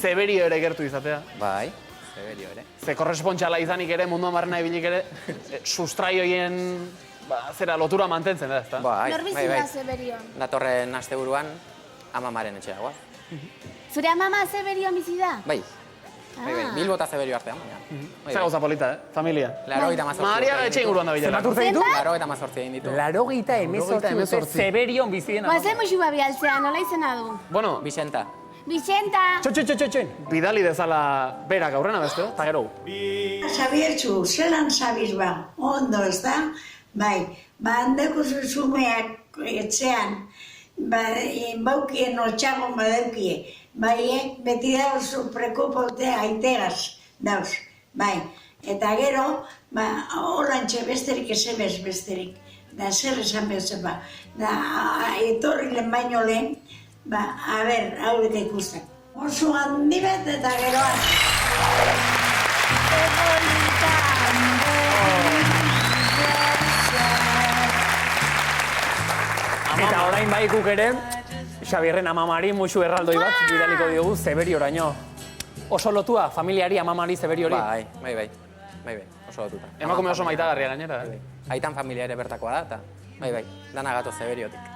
Zeberio ere gertu izatea. Bai, Zeberio ere. Ze korrespontxala izanik ere, munduan barrena ibilik ere, sustraioien zera lotura mantentzen da, ezta? Bai, Nor bizi da Zeberion? Datorren asteburuan amamaren etxea goaz. Zure amama Zeberion bizi da? Bai, Bilbo eta Zeberio artean. Zer gauza polita, familia. Larogeita mazortzi. Maria etxe inguruan da bilera. Zenbat urte ditu? Larogeita mazortzi egin ditu. 88 urte Zeberion bizi dena. Ze musu babi altzea, nola izena du? Bueno, Vicenta. Vicenta! Txotxotxotxotxoin. bidali dezala berak aurrena beste, eta gero. Xabiertxu, zelan zabiz ba, ondo ez da? Bai, handeko zuzumeak etxean, baukien otxagon badaukie, bai, beti dauz preocupote aitegaz dauz, bai. Eta gero, horantxe besterik ezebez besterik, da zer esan bezala ba, da etorri lehen baino lehen, a ber, haurek ikusten. Oso handi bet eta geroan. Eta orain baikuk ere, Xabierren amamari musu erraldoi bat bidaliko diogu Zeberioraino. Oso lotua, familiari amamari Zeberiori. Bai, oso lotuta. Emakume oso maitagarria gainera. Aitan familia ere bertakoa da, eta bai, dana gato Zeberiotik.